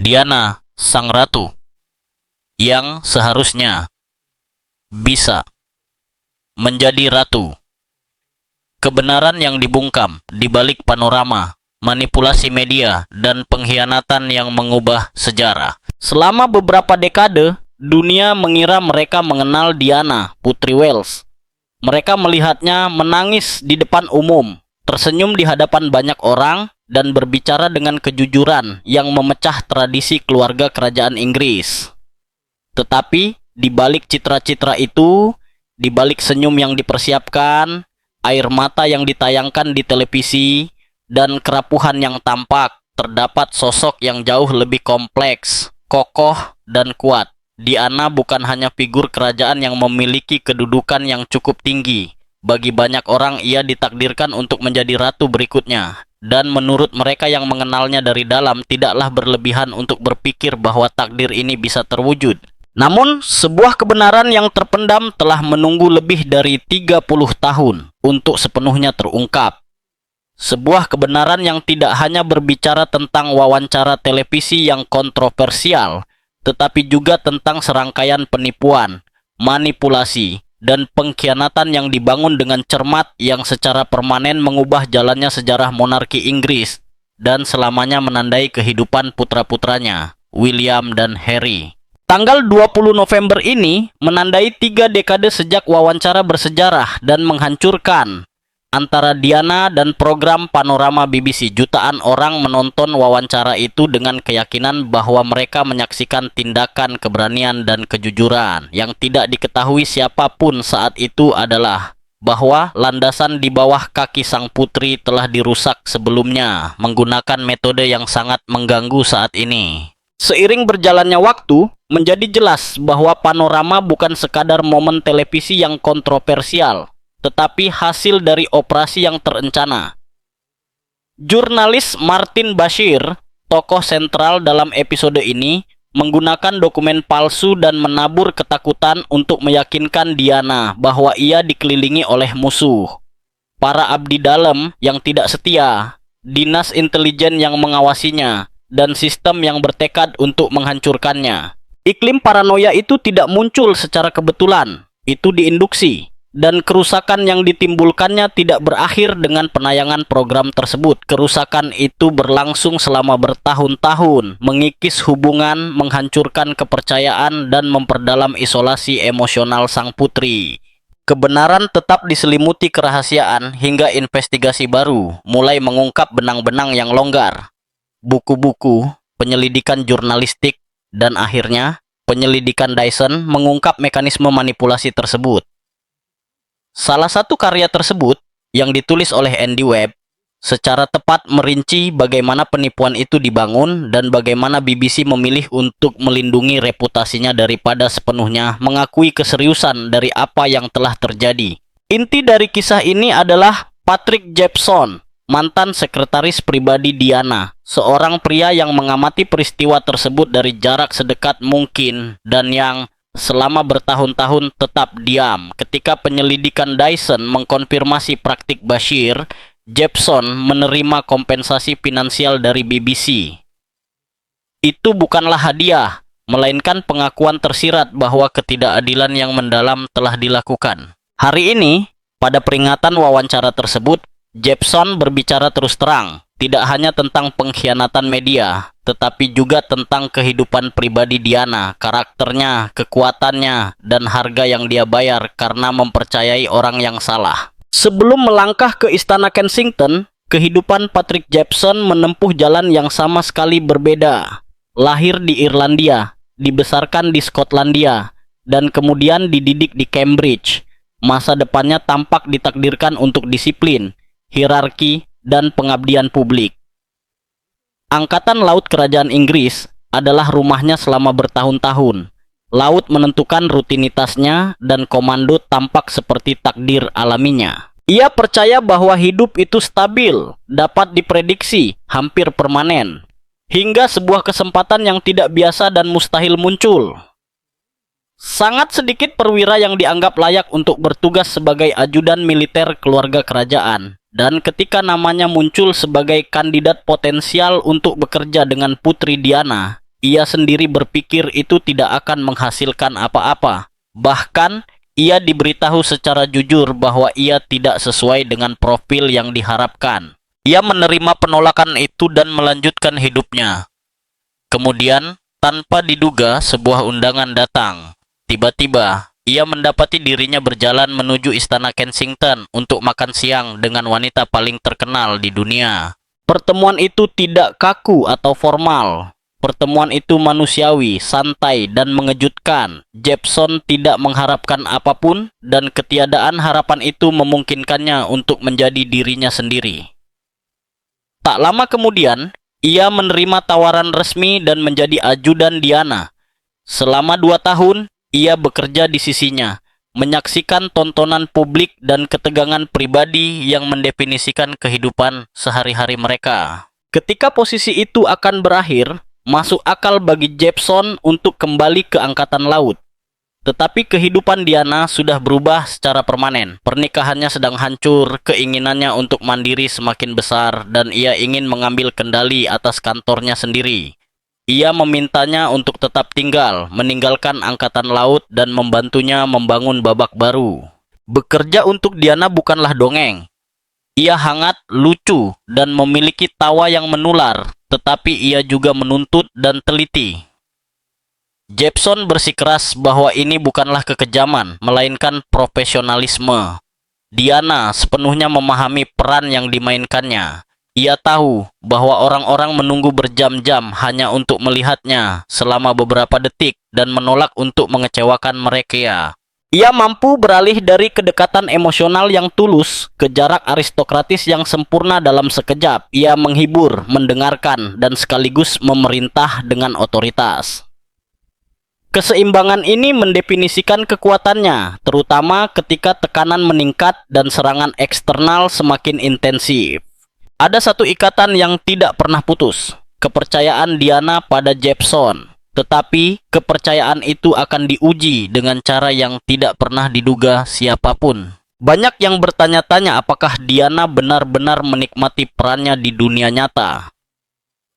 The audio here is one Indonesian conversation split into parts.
Diana, sang ratu, yang seharusnya bisa menjadi ratu. Kebenaran yang dibungkam di balik panorama, manipulasi media, dan pengkhianatan yang mengubah sejarah. Selama beberapa dekade, dunia mengira mereka mengenal Diana, Putri Wales. Mereka melihatnya menangis di depan umum, tersenyum di hadapan banyak orang, dan berbicara dengan kejujuran yang memecah tradisi keluarga kerajaan Inggris. Tetapi, di balik citra-citra itu, di balik senyum yang dipersiapkan, air mata yang ditayangkan di televisi, dan kerapuhan yang tampak, terdapat sosok yang jauh lebih kompleks, kokoh, dan kuat. Diana bukan hanya figur kerajaan yang memiliki kedudukan yang cukup tinggi. Bagi banyak orang, ia ditakdirkan untuk menjadi ratu berikutnya. Dan menurut mereka yang mengenalnya dari dalam, tidaklah berlebihan untuk berpikir bahwa takdir ini bisa terwujud. Namun, sebuah kebenaran yang terpendam telah menunggu lebih dari 30 tahun untuk sepenuhnya terungkap. Sebuah kebenaran yang tidak hanya berbicara tentang wawancara televisi yang kontroversial, tetapi juga tentang serangkaian penipuan, manipulasi, dan pengkhianatan yang dibangun dengan cermat yang secara permanen mengubah jalannya sejarah monarki Inggris dan selamanya menandai kehidupan putra-putranya, William dan Harry. Tanggal 20 November ini menandai 3 dekade sejak wawancara bersejarah dan menghancurkan antara Diana dan program panorama BBC. Jutaan orang menonton wawancara itu dengan keyakinan bahwa mereka menyaksikan tindakan keberanian dan kejujuran. Yang tidak diketahui siapapun saat itu adalah bahwa landasan di bawah kaki sang putri telah dirusak sebelumnya menggunakan metode yang sangat mengganggu saat ini. Seiring berjalannya waktu, menjadi jelas bahwa panorama bukan sekadar momen televisi yang kontroversial, tetapi hasil dari operasi yang terencana. Jurnalis Martin Bashir, tokoh sentral dalam episode ini, menggunakan dokumen palsu dan menabur ketakutan untuk meyakinkan Diana bahwa ia dikelilingi oleh musuh, para abdi dalam yang tidak setia, dinas intelijen yang mengawasinya, dan sistem yang bertekad untuk menghancurkannya. Iklim paranoia itu tidak muncul secara kebetulan, itu diinduksi. Dan kerusakan yang ditimbulkannya tidak berakhir dengan penayangan program tersebut. Kerusakan itu berlangsung selama bertahun-tahun, mengikis hubungan, menghancurkan kepercayaan, dan memperdalam isolasi emosional sang putri. Kebenaran tetap diselimuti kerahasiaan hingga investigasi baru mulai mengungkap benang-benang yang longgar. Buku-buku, penyelidikan jurnalistik, dan akhirnya penyelidikan Dyson mengungkap mekanisme manipulasi tersebut. Salah satu karya tersebut, yang ditulis oleh Andy Webb, secara tepat merinci bagaimana penipuan itu dibangun dan bagaimana BBC memilih untuk melindungi reputasinya daripada sepenuhnya mengakui keseriusan dari apa yang telah terjadi. Inti dari kisah ini adalah Patrick Jepson, mantan sekretaris pribadi Diana, seorang pria yang mengamati peristiwa tersebut dari jarak sedekat mungkin dan yang selama bertahun-tahun tetap diam. Ketika penyelidikan Dyson mengkonfirmasi praktik Bashir, Jepson menerima kompensasi finansial dari BBC. Itu bukanlah hadiah, melainkan pengakuan tersirat bahwa ketidakadilan yang mendalam telah dilakukan. Hari ini, pada peringatan wawancara tersebut, Jepson berbicara terus terang, tidak hanya tentang pengkhianatan media, tetapi juga tentang kehidupan pribadi Diana, karakternya, kekuatannya, dan harga yang dia bayar karena mempercayai orang yang salah. Sebelum melangkah ke Istana Kensington, kehidupan Patrick Jepson menempuh jalan yang sama sekali berbeda. Lahir di Irlandia, dibesarkan di Skotlandia, dan kemudian dididik di Cambridge. Masa depannya tampak ditakdirkan untuk disiplin, hierarki, dan pengabdian publik. Angkatan Laut Kerajaan Inggris adalah rumahnya selama bertahun-tahun. Laut menentukan rutinitasnya dan komando tampak seperti takdir alaminya. Ia percaya bahwa hidup itu stabil, dapat diprediksi, hampir permanen. Hingga sebuah kesempatan yang tidak biasa dan mustahil muncul. Sangat sedikit perwira yang dianggap layak untuk bertugas sebagai ajudan militer keluarga kerajaan. Dan ketika namanya muncul sebagai kandidat potensial untuk bekerja dengan Putri Diana, ia sendiri berpikir itu tidak akan menghasilkan apa-apa. Bahkan, ia diberitahu secara jujur bahwa ia tidak sesuai dengan profil yang diharapkan. Ia menerima penolakan itu dan melanjutkan hidupnya. Kemudian, tanpa diduga, sebuah undangan datang. Tiba-tiba, ia mendapati dirinya berjalan menuju Istana Kensington untuk makan siang dengan wanita paling terkenal di dunia. Pertemuan itu tidak kaku atau formal. Pertemuan itu manusiawi, santai, dan mengejutkan. Jepson tidak mengharapkan apapun, dan ketiadaan harapan itu memungkinkannya untuk menjadi dirinya sendiri. Tak lama kemudian, ia menerima tawaran resmi dan menjadi ajudan Diana. Selama 2 tahun, ia bekerja di sisinya, menyaksikan tontonan publik dan ketegangan pribadi yang mendefinisikan kehidupan sehari-hari mereka. Ketika posisi itu akan berakhir, masuk akal bagi Jepson untuk kembali ke Angkatan Laut. Tetapi kehidupan Diana sudah berubah secara permanen. Pernikahannya sedang hancur, keinginannya untuk mandiri semakin besar, dan ia ingin mengambil kendali atas kantornya sendiri. Ia memintanya untuk tetap tinggal, meninggalkan Angkatan Laut, dan membantunya membangun babak baru. Bekerja untuk Diana bukanlah dongeng. Ia hangat, lucu, dan memiliki tawa yang menular, tetapi ia juga menuntut dan teliti. Jepson bersikeras bahwa ini bukanlah kekejaman, melainkan profesionalisme. Diana sepenuhnya memahami peran yang dimainkannya. Ia tahu bahwa orang-orang menunggu berjam-jam hanya untuk melihatnya selama beberapa detik dan menolak untuk mengecewakan mereka. Ia mampu beralih dari kedekatan emosional yang tulus ke jarak aristokratis yang sempurna dalam sekejap. Ia menghibur, mendengarkan, dan sekaligus memerintah dengan otoritas. Keseimbangan ini mendefinisikan kekuatannya, terutama ketika tekanan meningkat dan serangan eksternal semakin intensif. Ada satu ikatan yang tidak pernah putus, kepercayaan Diana pada Jepson. Tetapi kepercayaan itu akan diuji dengan cara yang tidak pernah diduga siapapun. Banyak yang bertanya-tanya apakah Diana benar-benar menikmati perannya di dunia nyata.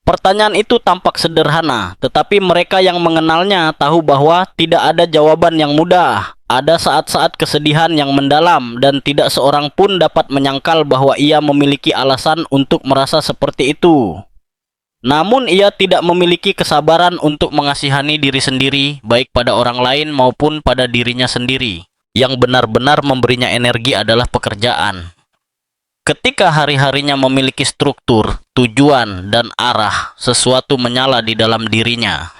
Pertanyaan itu tampak sederhana, tetapi mereka yang mengenalnya tahu bahwa tidak ada jawaban yang mudah. Ada saat-saat kesedihan yang mendalam, dan tidak seorang pun dapat menyangkal bahwa ia memiliki alasan untuk merasa seperti itu. Namun ia tidak memiliki kesabaran untuk mengasihani diri sendiri, baik pada orang lain maupun pada dirinya sendiri. Yang benar-benar memberinya energi adalah pekerjaan. Ketika hari-harinya memiliki struktur, tujuan, dan arah, sesuatu menyala di dalam dirinya.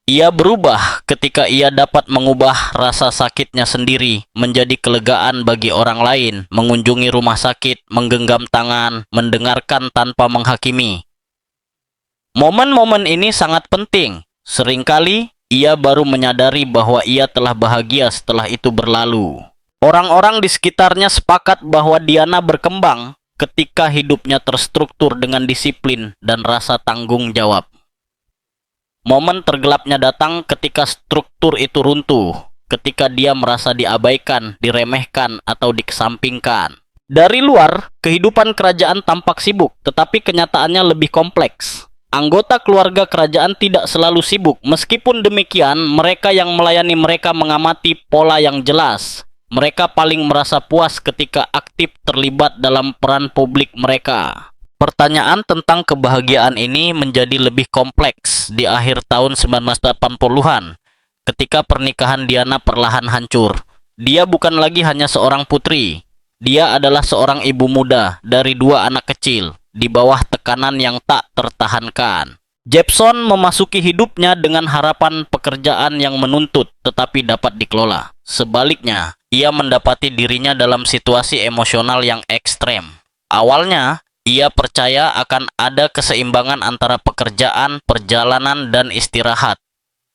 Ia berubah ketika ia dapat mengubah rasa sakitnya sendiri menjadi kelegaan bagi orang lain, mengunjungi rumah sakit, menggenggam tangan, mendengarkan tanpa menghakimi. Momen-momen ini sangat penting. Seringkali ia baru menyadari bahwa ia telah bahagia setelah itu berlalu. Orang-orang di sekitarnya sepakat bahwa Diana berkembang ketika hidupnya terstruktur dengan disiplin dan rasa tanggung jawab. Momen tergelapnya datang ketika struktur itu runtuh, ketika dia merasa diabaikan, diremehkan, atau dikesampingkan. Dari luar, kehidupan kerajaan tampak sibuk, tetapi kenyataannya lebih kompleks. Anggota keluarga kerajaan tidak selalu sibuk. Meskipun demikian, mereka yang melayani mereka mengamati pola yang jelas. Mereka paling merasa puas ketika aktif terlibat dalam peran publik mereka. Pertanyaan tentang kebahagiaan ini menjadi lebih kompleks di akhir tahun 1980-an, ketika pernikahan Diana perlahan hancur. Dia bukan lagi hanya seorang putri. Dia adalah seorang ibu muda dari 2 anak kecil, di bawah tekanan yang tak tertahankan. Jepson memasuki hidupnya dengan harapan pekerjaan yang menuntut tetapi dapat dikelola. Sebaliknya, ia mendapati dirinya dalam situasi emosional yang ekstrem. Awalnya, ia percaya akan ada keseimbangan antara pekerjaan, perjalanan, dan istirahat.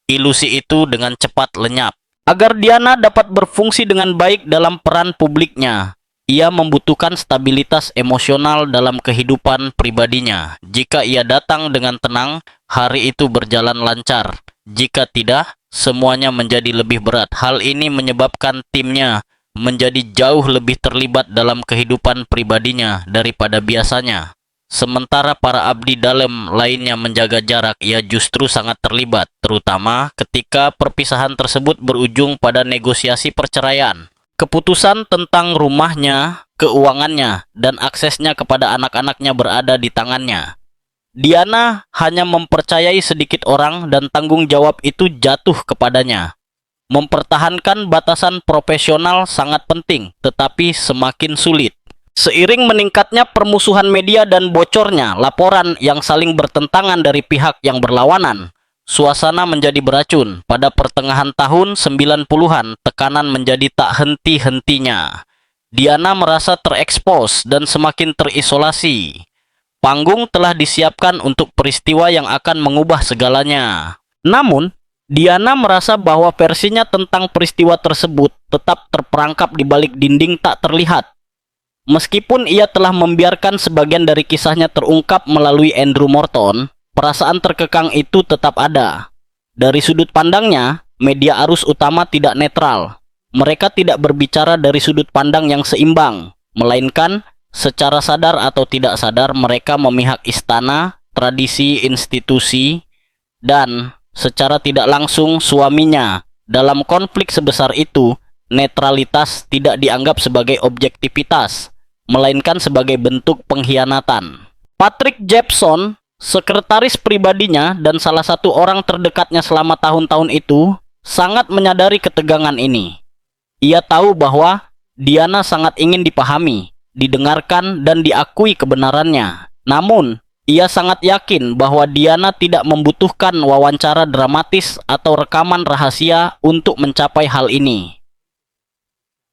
Ilusi itu dengan cepat lenyap. Agar Diana dapat berfungsi dengan baik dalam peran publiknya, ia membutuhkan stabilitas emosional dalam kehidupan pribadinya. Jika ia datang dengan tenang, hari itu berjalan lancar. Jika tidak, semuanya menjadi lebih berat. Hal ini menyebabkan timnya menjadi jauh lebih terlibat dalam kehidupan pribadinya daripada biasanya. Sementara para abdi dalam lainnya menjaga jarak, ia justru sangat terlibat, terutama ketika perpisahan tersebut berujung pada negosiasi perceraian. Keputusan tentang rumahnya, keuangannya, dan aksesnya kepada anak-anaknya berada di tangannya. Diana hanya mempercayai sedikit orang dan tanggung jawab itu jatuh kepadanya. Mempertahankan batasan profesional sangat penting, tetapi semakin sulit. Seiring meningkatnya permusuhan media dan bocornya laporan yang saling bertentangan dari pihak yang berlawanan, suasana menjadi beracun. Pada pertengahan tahun 90-an, tekanan menjadi tak henti-hentinya. Diana merasa terekspos dan semakin terisolasi. Panggung telah disiapkan untuk peristiwa yang akan mengubah segalanya. Namun, Diana merasa bahwa versinya tentang peristiwa tersebut tetap terperangkap di balik dinding tak terlihat. Meskipun ia telah membiarkan sebagian dari kisahnya terungkap melalui Andrew Morton, perasaan terkekang itu tetap ada. Dari sudut pandangnya, media arus utama tidak netral. Mereka tidak berbicara dari sudut pandang yang seimbang, melainkan secara sadar atau tidak sadar mereka memihak istana, tradisi, institusi, dan secara tidak langsung suaminya. Dalam konflik sebesar itu, netralitas tidak dianggap sebagai objektivitas, melainkan sebagai bentuk pengkhianatan. Patrick Jepson, sekretaris pribadinya dan salah satu orang terdekatnya selama tahun-tahun itu, sangat menyadari ketegangan ini. Ia tahu bahwa Diana sangat ingin dipahami, didengarkan, dan diakui kebenarannya. Namun, ia sangat yakin bahwa Diana tidak membutuhkan wawancara dramatis atau rekaman rahasia untuk mencapai hal ini.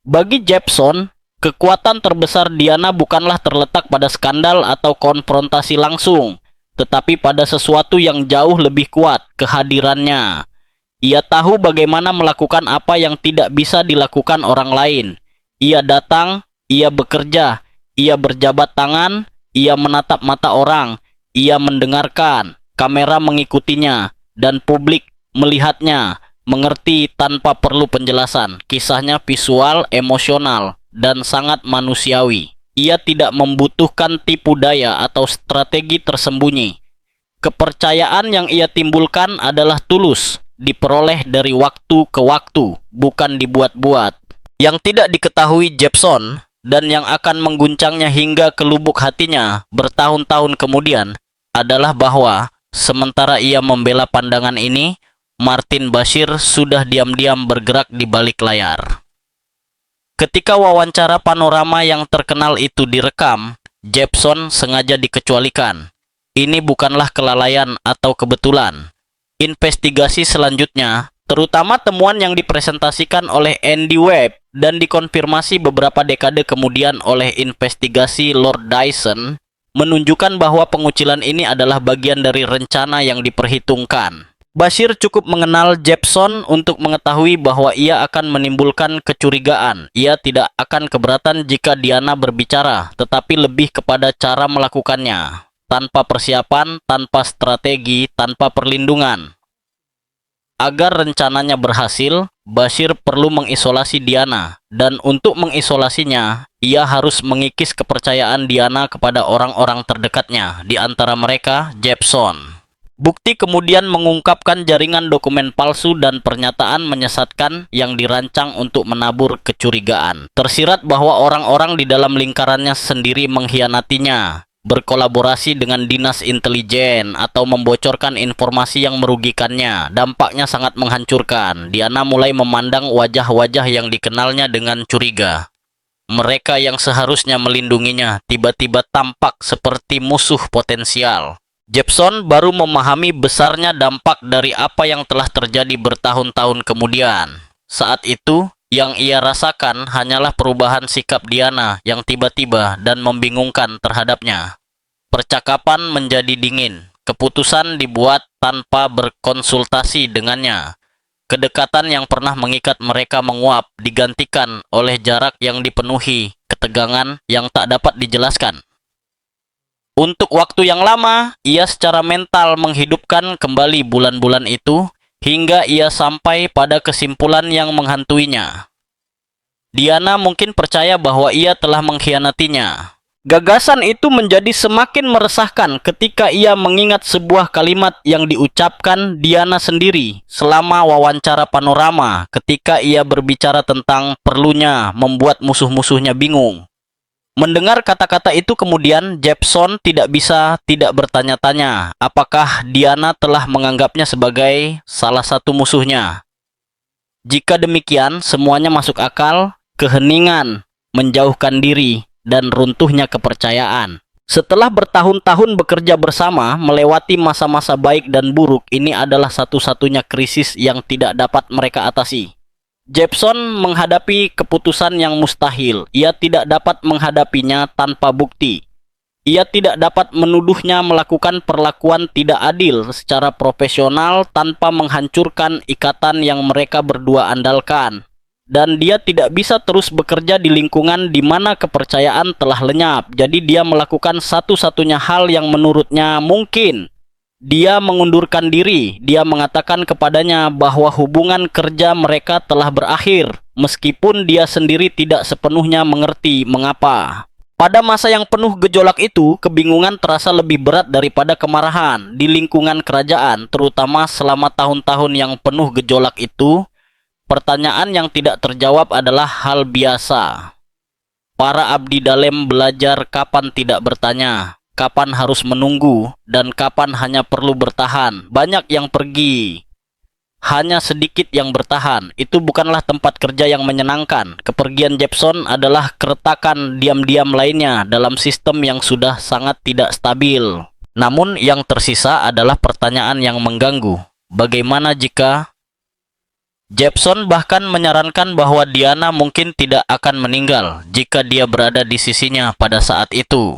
Bagi Jepson, kekuatan terbesar Diana bukanlah terletak pada skandal atau konfrontasi langsung, tetapi pada sesuatu yang jauh lebih kuat, kehadirannya. Ia tahu bagaimana melakukan apa yang tidak bisa dilakukan orang lain. Ia datang, ia bekerja, ia berjabat tangan, ia menatap mata orang, ia mendengarkan, kamera mengikutinya, dan publik melihatnya, mengerti tanpa perlu penjelasan. Kisahnya visual, emosional, dan sangat manusiawi. Ia tidak membutuhkan tipu daya atau strategi tersembunyi. Kepercayaan yang ia timbulkan adalah tulus, diperoleh dari waktu ke waktu, bukan dibuat-buat. Yang tidak diketahui Jepson, dan yang akan mengguncangnya hingga ke lubuk hatinya bertahun-tahun kemudian, adalah bahwa sementara ia membela pandangan ini, Martin Bashir sudah diam-diam bergerak di balik layar. Ketika wawancara panorama yang terkenal itu direkam, Jepson sengaja dikecualikan. Ini bukanlah kelalaian atau kebetulan. Investigasi selanjutnya, terutama temuan yang dipresentasikan oleh Andy Webb dan dikonfirmasi beberapa dekade kemudian oleh investigasi Lord Dyson, menunjukkan bahwa pengucilan ini adalah bagian dari rencana yang diperhitungkan. Bashir cukup mengenal Jepson untuk mengetahui bahwa ia akan menimbulkan kecurigaan. Ia tidak akan keberatan jika Diana berbicara, tetapi lebih kepada cara melakukannya. Tanpa persiapan, tanpa strategi, tanpa perlindungan. Agar rencananya berhasil, Bashir perlu mengisolasi Diana. Dan untuk mengisolasinya, ia harus mengikis kepercayaan Diana kepada orang-orang terdekatnya, di antara mereka Jepson. Bukti kemudian mengungkapkan jaringan dokumen palsu dan pernyataan menyesatkan yang dirancang untuk menabur kecurigaan. Tersirat bahwa orang-orang di dalam lingkarannya sendiri mengkhianatinya, berkolaborasi dengan dinas intelijen, atau membocorkan informasi yang merugikannya. Dampaknya sangat menghancurkan. Diana mulai memandang wajah-wajah yang dikenalnya dengan curiga. Mereka yang seharusnya melindunginya tiba-tiba tampak seperti musuh potensial. Jepson baru memahami besarnya dampak dari apa yang telah terjadi bertahun-tahun kemudian. Saat itu, yang ia rasakan hanyalah perubahan sikap Diana yang tiba-tiba dan membingungkan terhadapnya. Percakapan menjadi dingin, keputusan dibuat tanpa berkonsultasi dengannya. Kedekatan yang pernah mengikat mereka menguap, digantikan oleh jarak yang dipenuhi ketegangan yang tak dapat dijelaskan. Untuk waktu yang lama, ia secara mental menghidupkan kembali bulan-bulan itu, hingga ia sampai pada kesimpulan yang menghantuinya. Diana mungkin percaya bahwa ia telah mengkhianatinya. Gagasan itu menjadi semakin meresahkan ketika ia mengingat sebuah kalimat yang diucapkan Diana sendiri selama wawancara panorama ketika ia berbicara tentang perlunya membuat musuh-musuhnya bingung. Mendengar kata-kata itu kemudian Jepson tidak bisa tidak bertanya-tanya apakah Diana telah menganggapnya sebagai salah satu musuhnya. Jika demikian, semuanya masuk akal, keheningan, menjauhkan diri, dan runtuhnya kepercayaan. Setelah bertahun-tahun bekerja bersama, melewati masa-masa baik dan buruk, ini adalah satu-satunya krisis yang tidak dapat mereka atasi. Jepson menghadapi keputusan yang mustahil. Ia tidak dapat menghadapinya tanpa bukti. Ia tidak dapat menuduhnya melakukan perlakuan tidak adil secara profesional tanpa menghancurkan ikatan yang mereka berdua andalkan. Dan dia tidak bisa terus bekerja di lingkungan di mana kepercayaan telah lenyap. Jadi dia melakukan satu-satunya hal yang menurutnya mungkin. Dia mengundurkan diri. Dia mengatakan kepadanya bahwa hubungan kerja mereka telah berakhir, meskipun dia sendiri tidak sepenuhnya mengerti mengapa. Pada masa yang penuh gejolak itu, kebingungan terasa lebih berat daripada kemarahan. Di lingkungan kerajaan, terutama selama tahun-tahun yang penuh gejolak itu, pertanyaan yang tidak terjawab adalah hal biasa. Para abdi dalam belajar kapan tidak bertanya, kapan harus menunggu, dan kapan hanya perlu bertahan. Banyak yang pergi, hanya sedikit yang bertahan. Itu bukanlah tempat kerja yang menyenangkan. Kepergian Jepson adalah keretakan diam-diam lainnya dalam sistem yang sudah sangat tidak stabil. Namun yang tersisa adalah pertanyaan yang mengganggu. Bagaimana jika... Jepson bahkan menyarankan bahwa Diana mungkin tidak akan meninggal jika dia berada di sisinya pada saat itu.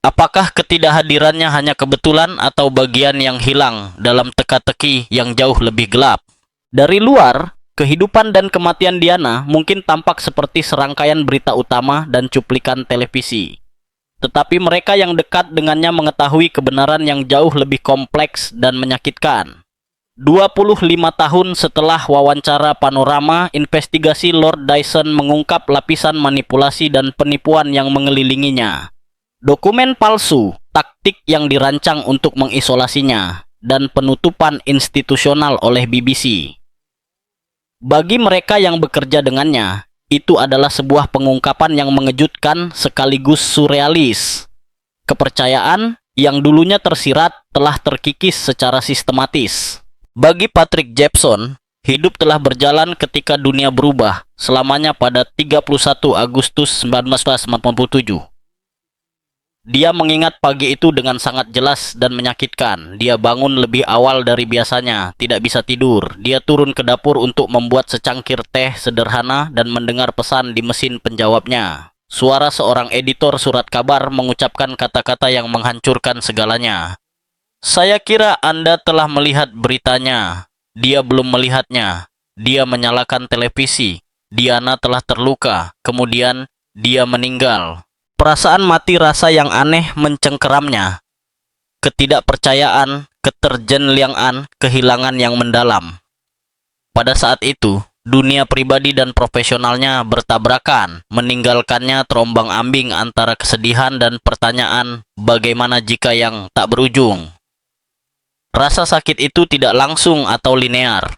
Apakah ketidakhadirannya hanya kebetulan atau bagian yang hilang dalam teka-teki yang jauh lebih gelap? Dari luar, kehidupan dan kematian Diana mungkin tampak seperti serangkaian berita utama dan cuplikan televisi. Tetapi mereka yang dekat dengannya mengetahui kebenaran yang jauh lebih kompleks dan menyakitkan. 25 tahun setelah wawancara panorama, investigasi Lord Dyson mengungkap lapisan manipulasi dan penipuan yang mengelilinginya. Dokumen palsu, taktik yang dirancang untuk mengisolasinya, dan penutupan institusional oleh BBC. Bagi mereka yang bekerja dengannya, itu adalah sebuah pengungkapan yang mengejutkan sekaligus surrealis. Kepercayaan yang dulunya tersirat telah terkikis secara sistematis. Bagi Patrick Jepson, hidup telah berjalan ketika dunia berubah selamanya pada 31 Agustus 1987. Dia mengingat pagi itu dengan sangat jelas dan menyakitkan. Dia bangun lebih awal dari biasanya, tidak bisa tidur. Dia turun ke dapur untuk membuat secangkir teh sederhana dan mendengar pesan di mesin penjawabnya. Suara seorang editor surat kabar mengucapkan kata-kata yang menghancurkan segalanya. Saya kira Anda telah melihat beritanya. Dia belum melihatnya. Dia menyalakan televisi. Diana telah terluka. Kemudian dia meninggal. Perasaan mati rasa yang aneh mencengkeramnya. Ketidakpercayaan, keterjenliangan, kehilangan yang mendalam. Pada saat itu, dunia pribadi dan profesionalnya bertabrakan, meninggalkannya terombang-ambing antara kesedihan dan pertanyaan bagaimana jika yang tak berujung. Rasa sakit itu tidak langsung atau linear.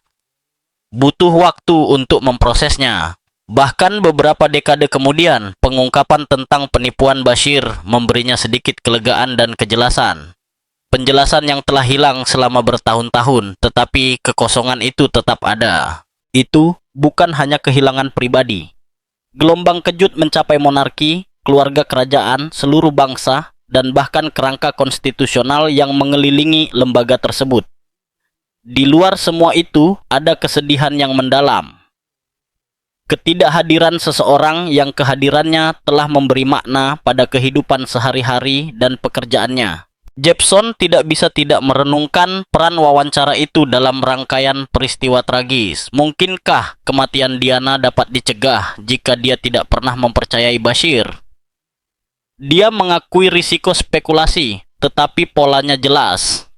Butuh waktu untuk memprosesnya. Bahkan beberapa dekade kemudian, pengungkapan tentang penipuan Bashir memberinya sedikit kelegaan dan kejelasan. Penjelasan yang telah hilang selama bertahun-tahun, tetapi kekosongan itu tetap ada. Itu bukan hanya kehilangan pribadi. Gelombang kejut mencapai monarki, keluarga kerajaan, seluruh bangsa, dan bahkan kerangka konstitusional yang mengelilingi lembaga tersebut. Di luar semua itu, ada kesedihan yang mendalam. Ketidakhadiran seseorang yang kehadirannya telah memberi makna pada kehidupan sehari-hari dan pekerjaannya. Jepson tidak bisa tidak merenungkan peran wawancara itu dalam rangkaian peristiwa tragis. Mungkinkah kematian Diana dapat dicegah jika dia tidak pernah mempercayai Bashir? Dia mengakui risiko spekulasi, tetapi polanya jelas.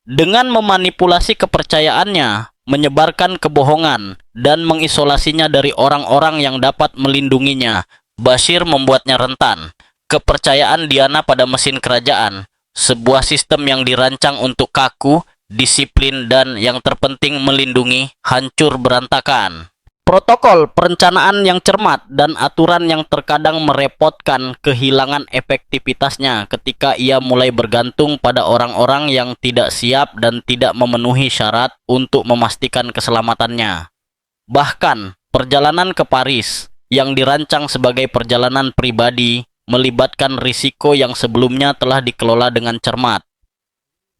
Dengan memanipulasi kepercayaannya, menyebarkan kebohongan, dan mengisolasinya dari orang-orang yang dapat melindunginya, Bashir membuatnya rentan. Kepercayaan Diana pada mesin kerajaan, sebuah sistem yang dirancang untuk kaku, disiplin, dan yang terpenting melindungi, hancur berantakan. Protokol perencanaan yang cermat dan aturan yang terkadang merepotkan kehilangan efektivitasnya ketika ia mulai bergantung pada orang-orang yang tidak siap dan tidak memenuhi syarat untuk memastikan keselamatannya. Bahkan, perjalanan ke Paris yang dirancang sebagai perjalanan pribadi melibatkan risiko yang sebelumnya telah dikelola dengan cermat.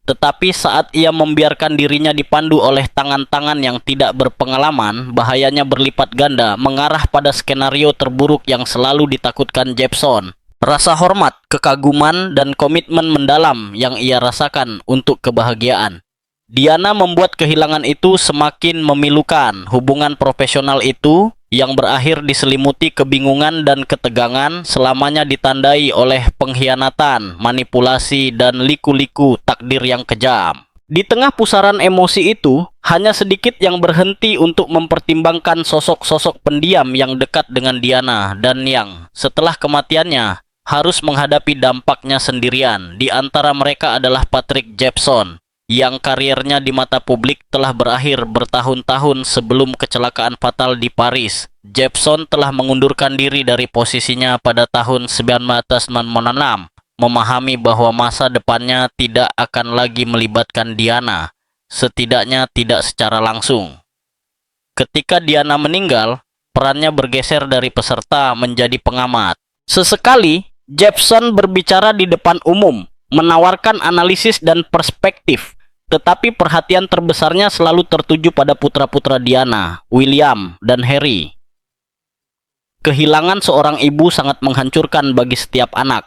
Tetapi saat ia membiarkan dirinya dipandu oleh tangan-tangan yang tidak berpengalaman, bahayanya berlipat ganda mengarah pada skenario terburuk yang selalu ditakutkan Jepson. Rasa hormat, kekaguman, dan komitmen mendalam yang ia rasakan untuk kebahagiaan. Diana membuat kehilangan itu semakin memilukan. Hubungan profesional itu yang berakhir diselimuti kebingungan dan ketegangan selamanya ditandai oleh pengkhianatan, manipulasi, dan liku-liku takdir yang kejam. Di tengah pusaran emosi itu, hanya sedikit yang berhenti untuk mempertimbangkan sosok-sosok pendiam yang dekat dengan Diana dan yang, setelah kematiannya, harus menghadapi dampaknya sendirian. Di antara mereka adalah Patrick Jepson, yang karirnya di mata publik telah berakhir bertahun-tahun sebelum kecelakaan fatal di Paris. Jepson telah mengundurkan diri dari posisinya pada tahun 1996, memahami bahwa masa depannya tidak akan lagi melibatkan Diana, setidaknya tidak secara langsung. Ketika Diana meninggal, perannya bergeser dari peserta menjadi pengamat. Sesekali, Jepson berbicara di depan umum, menawarkan analisis dan perspektif, tetapi perhatian terbesarnya selalu tertuju pada putra-putra Diana, William, dan Harry. Kehilangan seorang ibu sangat menghancurkan bagi setiap anak.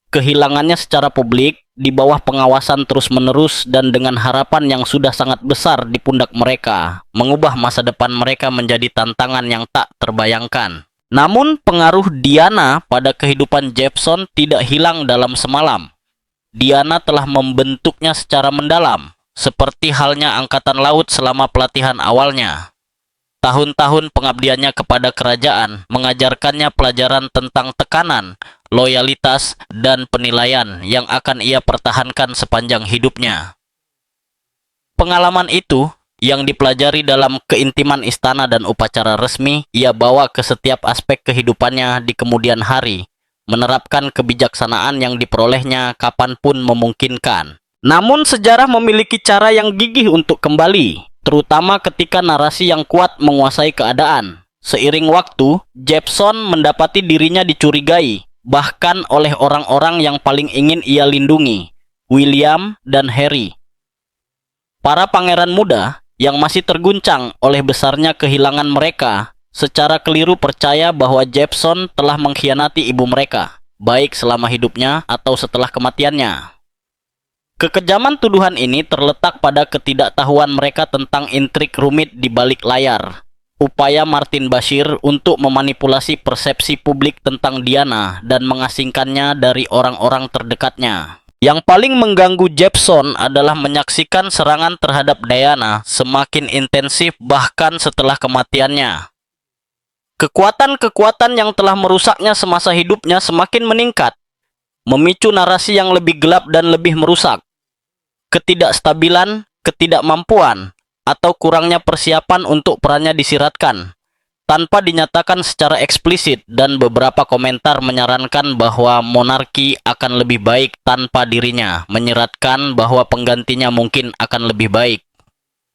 Kehilangannya secara publik, di bawah pengawasan terus-menerus dan dengan harapan yang sudah sangat besar di pundak mereka, mengubah masa depan mereka menjadi tantangan yang tak terbayangkan. Namun, pengaruh Diana pada kehidupan Jepson tidak hilang dalam semalam. Diana telah membentuknya secara mendalam, seperti halnya Angkatan Laut selama pelatihan awalnya. Tahun-tahun pengabdiannya kepada kerajaan mengajarkannya pelajaran tentang tekanan, loyalitas, dan penilaian yang akan ia pertahankan sepanjang hidupnya. Pengalaman itu, yang dipelajari dalam keintiman istana dan upacara resmi, ia bawa ke setiap aspek kehidupannya di kemudian hari, menerapkan kebijaksanaan yang diperolehnya kapanpun memungkinkan. Namun sejarah memiliki cara yang gigih untuk kembali, terutama ketika narasi yang kuat menguasai keadaan. Seiring waktu, Jepson mendapati dirinya dicurigai, bahkan oleh orang-orang yang paling ingin ia lindungi, William dan Harry. Para pangeran muda yang masih terguncang oleh besarnya kehilangan mereka, secara keliru percaya bahwa Jepson telah mengkhianati ibu mereka, baik selama hidupnya atau setelah kematiannya. Kekejaman tuduhan ini terletak pada ketidaktahuan mereka tentang intrik rumit di balik layar. Upaya Martin Bashir untuk memanipulasi persepsi publik tentang Diana dan mengasingkannya dari orang-orang terdekatnya. Yang paling mengganggu Jepson adalah menyaksikan serangan terhadap Diana semakin intensif bahkan setelah kematiannya. Kekuatan-kekuatan yang telah merusaknya semasa hidupnya semakin meningkat, memicu narasi yang lebih gelap dan lebih merusak. Ketidakstabilan, ketidakmampuan, atau kurangnya persiapan untuk perannya disiratkan, tanpa dinyatakan secara eksplisit, dan beberapa komentar menyarankan bahwa monarki akan lebih baik tanpa dirinya, menyeratkan bahwa penggantinya mungkin akan lebih baik.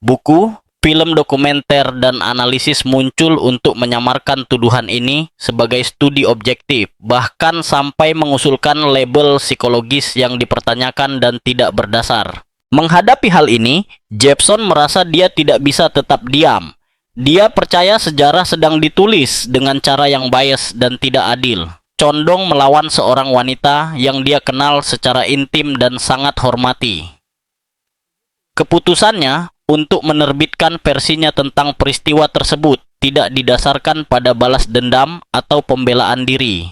Buku, film dokumenter, dan analisis muncul untuk menyamarkan tuduhan ini sebagai studi objektif, bahkan sampai mengusulkan label psikologis yang dipertanyakan dan tidak berdasar. Menghadapi hal ini, Jepson merasa dia tidak bisa tetap diam. Dia percaya sejarah sedang ditulis dengan cara yang bias dan tidak adil, condong melawan seorang wanita yang dia kenal secara intim dan sangat hormati. Keputusannya untuk menerbitkan versinya tentang peristiwa tersebut tidak didasarkan pada balas dendam atau pembelaan diri.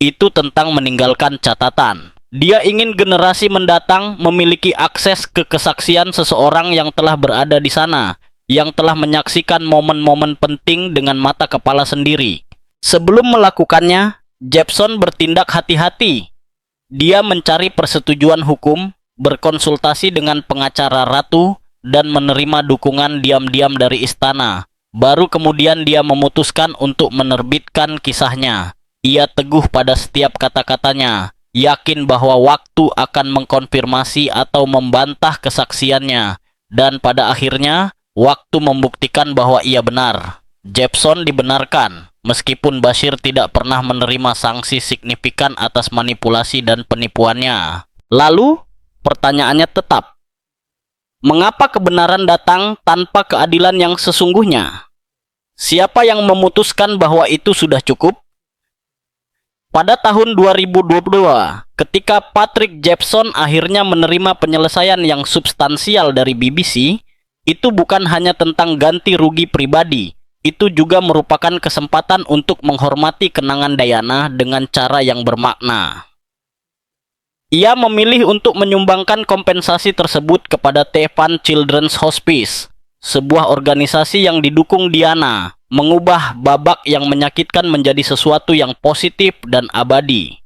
Itu tentang meninggalkan catatan. Dia ingin generasi mendatang memiliki akses ke kesaksian seseorang yang telah berada di sana, yang telah menyaksikan momen-momen penting dengan mata kepala sendiri. Sebelum melakukannya, Jepson bertindak hati-hati. Dia mencari persetujuan hukum, berkonsultasi dengan pengacara ratu, dan menerima dukungan diam-diam dari istana. Baru kemudian dia memutuskan untuk menerbitkan kisahnya. Ia teguh pada setiap kata-katanya, yakin bahwa waktu akan mengkonfirmasi atau membantah kesaksiannya, dan pada akhirnya, waktu membuktikan bahwa ia benar. Jepson dibenarkan, meskipun Bashir tidak pernah menerima sanksi signifikan atas manipulasi dan penipuannya. Lalu, pertanyaannya tetap, mengapa kebenaran datang tanpa keadilan yang sesungguhnya? Siapa yang memutuskan bahwa itu sudah cukup? Pada tahun 2022, ketika Patrick Jepson akhirnya menerima penyelesaian yang substansial dari BBC, itu bukan hanya tentang ganti rugi pribadi. Itu juga merupakan kesempatan untuk menghormati kenangan Diana dengan cara yang bermakna. Ia memilih untuk menyumbangkan kompensasi tersebut kepada Tevan Children's Hospice, sebuah organisasi yang didukung Diana, mengubah babak yang menyakitkan menjadi sesuatu yang positif dan abadi.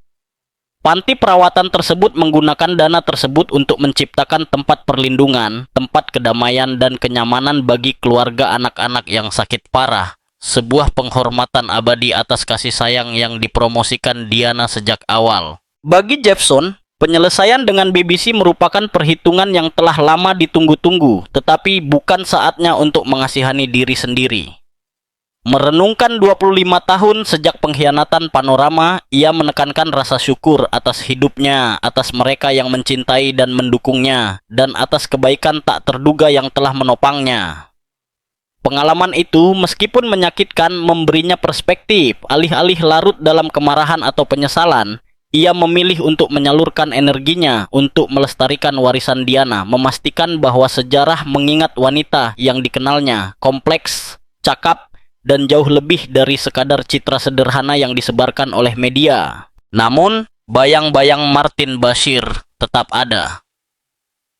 Panti perawatan tersebut menggunakan dana tersebut untuk menciptakan tempat perlindungan, tempat kedamaian dan kenyamanan bagi keluarga anak-anak yang sakit parah. Sebuah penghormatan abadi atas kasih sayang yang dipromosikan Diana sejak awal. Bagi Jepson, penyelesaian dengan BBC merupakan perhitungan yang telah lama ditunggu-tunggu, tetapi bukan saatnya untuk mengasihani diri sendiri. Merenungkan 25 tahun sejak pengkhianatan Panorama, ia menekankan rasa syukur atas hidupnya, atas mereka yang mencintai dan mendukungnya, dan atas kebaikan tak terduga yang telah menopangnya. Pengalaman itu, meskipun menyakitkan, memberinya perspektif. Alih-alih larut dalam kemarahan atau penyesalan, ia memilih untuk menyalurkan energinya untuk melestarikan warisan Diana, memastikan bahwa sejarah mengingat wanita yang dikenalnya, kompleks, cakap, dan jauh lebih dari sekadar citra sederhana yang disebarkan oleh media. Namun, bayang-bayang Martin Bashir tetap ada.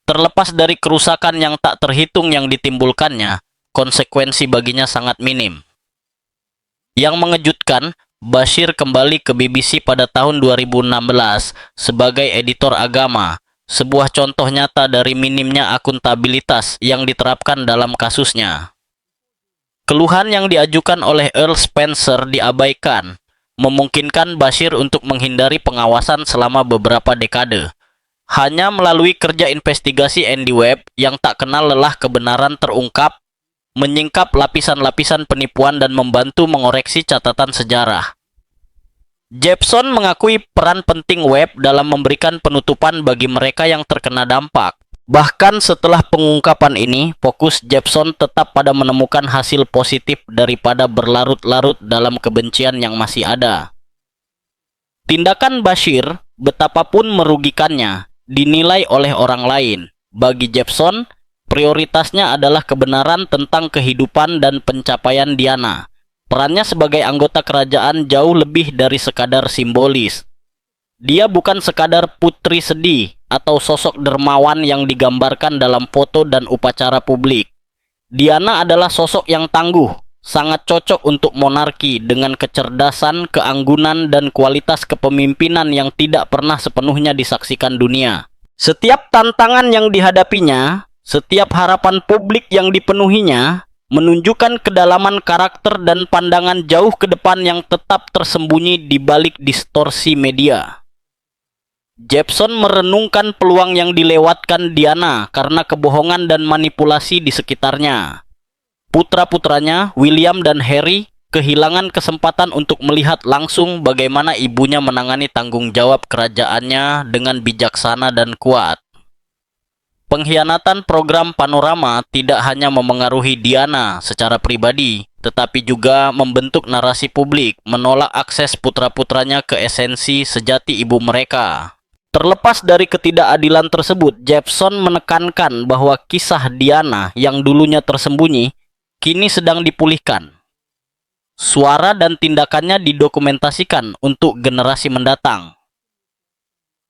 Terlepas dari kerusakan yang tak terhitung yang ditimbulkannya, konsekuensi baginya sangat minim. Yang mengejutkan, Bashir kembali ke BBC pada tahun 2016 sebagai editor agama, sebuah contoh nyata dari minimnya akuntabilitas yang diterapkan dalam kasusnya. Keluhan yang diajukan oleh Earl Spencer diabaikan, memungkinkan Bashir untuk menghindari pengawasan selama beberapa dekade. Hanya melalui kerja investigasi Andy Webb yang tak kenal lelah kebenaran terungkap, menyingkap lapisan-lapisan penipuan dan membantu mengoreksi catatan sejarah. Jepson mengakui peran penting Webb dalam memberikan penutupan bagi mereka yang terkena dampak. Bahkan setelah pengungkapan ini, fokus Jepson tetap pada menemukan hasil positif daripada berlarut-larut dalam kebencian yang masih ada. Tindakan Bashir, betapapun merugikannya, dinilai oleh orang lain. Bagi Jepson, prioritasnya adalah kebenaran tentang kehidupan dan pencapaian Diana. Perannya sebagai anggota kerajaan jauh lebih dari sekadar simbolis. Dia bukan sekadar putri sedih atau sosok dermawan yang digambarkan dalam foto dan upacara publik. Diana adalah sosok yang tangguh, sangat cocok untuk monarki dengan kecerdasan, keanggunan, dan kualitas kepemimpinan yang tidak pernah sepenuhnya disaksikan dunia. Setiap tantangan yang dihadapinya, setiap harapan publik yang dipenuhinya, menunjukkan kedalaman karakter dan pandangan jauh ke depan yang tetap tersembunyi di balik distorsi media. Jepson merenungkan peluang yang dilewatkan Diana karena kebohongan dan manipulasi di sekitarnya. Putra-putranya, William dan Harry, kehilangan kesempatan untuk melihat langsung bagaimana ibunya menangani tanggung jawab kerajaannya dengan bijaksana dan kuat. Pengkhianatan program Panorama tidak hanya memengaruhi Diana secara pribadi, tetapi juga membentuk narasi publik, menolak akses putra-putranya ke esensi sejati ibu mereka. Terlepas dari ketidakadilan tersebut, Jepson menekankan bahwa kisah Diana yang dulunya tersembunyi, kini sedang dipulihkan. Suara dan tindakannya didokumentasikan untuk generasi mendatang.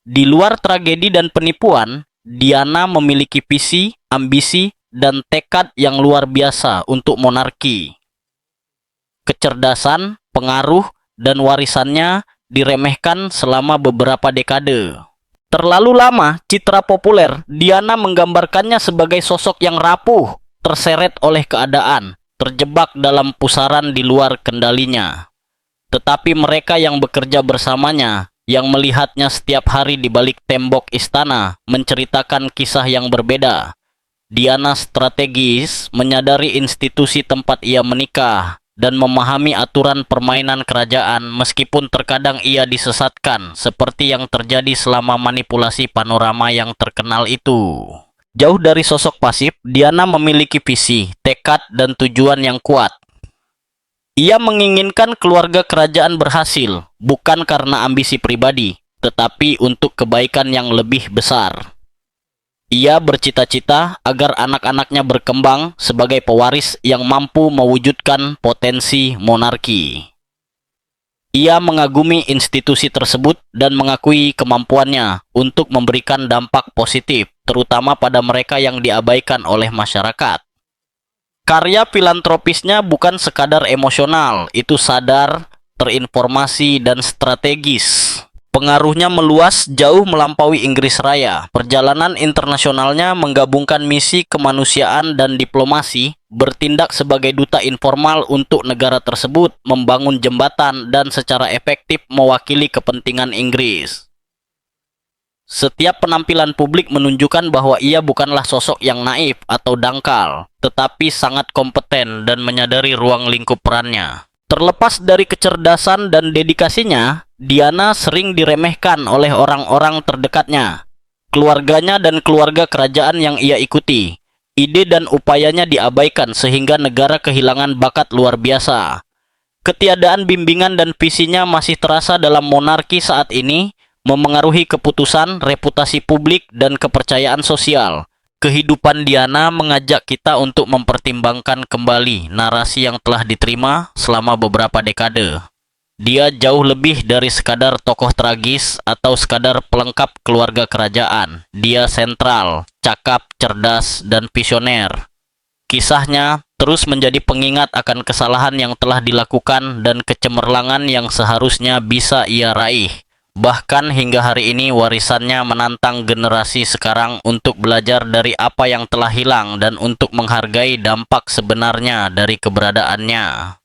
Di luar tragedi dan penipuan, Diana memiliki visi, ambisi, dan tekad yang luar biasa untuk monarki. Kecerdasan, pengaruh, dan warisannya diremehkan selama beberapa dekade. Terlalu lama citra populer Diana menggambarkannya sebagai sosok yang rapuh, terseret oleh keadaan, terjebak dalam pusaran di luar kendalinya. Tetapi mereka yang bekerja bersamanya, yang melihatnya setiap hari di balik tembok istana, menceritakan kisah yang berbeda. Diana strategis menyadari institusi tempat ia menikah dan memahami aturan permainan kerajaan meskipun terkadang ia disesatkan seperti yang terjadi selama manipulasi panorama yang terkenal itu. Jauh dari sosok pasif, Diana memiliki visi, tekad, dan tujuan yang kuat. Ia menginginkan keluarga kerajaan berhasil, bukan karena ambisi pribadi, tetapi untuk kebaikan yang lebih besar. Ia bercita-cita agar anak-anaknya berkembang sebagai pewaris yang mampu mewujudkan potensi monarki. Ia mengagumi institusi tersebut dan mengakui kemampuannya untuk memberikan dampak positif, terutama pada mereka yang diabaikan oleh masyarakat. Karya filantropisnya bukan sekadar emosional, itu sadar, terinformasi, dan strategis. Pengaruhnya meluas jauh melampaui Inggris Raya. Perjalanan internasionalnya menggabungkan misi kemanusiaan dan diplomasi, bertindak sebagai duta informal untuk negara tersebut, membangun jembatan, dan secara efektif mewakili kepentingan Inggris. Setiap penampilan publik menunjukkan bahwa ia bukanlah sosok yang naif atau dangkal, tetapi sangat kompeten dan menyadari ruang lingkup perannya. Terlepas dari kecerdasan dan dedikasinya, Diana sering diremehkan oleh orang-orang terdekatnya, keluarganya dan keluarga kerajaan yang ia ikuti. Ide dan upayanya diabaikan sehingga negara kehilangan bakat luar biasa. Ketiadaan bimbingan dan visinya masih terasa dalam monarki saat ini, memengaruhi keputusan, reputasi publik, dan kepercayaan sosial. Kehidupan Diana mengajak kita untuk mempertimbangkan kembali narasi yang telah diterima selama beberapa dekade. Dia jauh lebih dari sekadar tokoh tragis atau sekadar pelengkap keluarga kerajaan. Dia sentral, cakap, cerdas, dan visioner. Kisahnya terus menjadi pengingat akan kesalahan yang telah dilakukan dan kecemerlangan yang seharusnya bisa ia raih. Bahkan hingga hari ini warisannya menantang generasi sekarang untuk belajar dari apa yang telah hilang dan untuk menghargai dampak sebenarnya dari keberadaannya.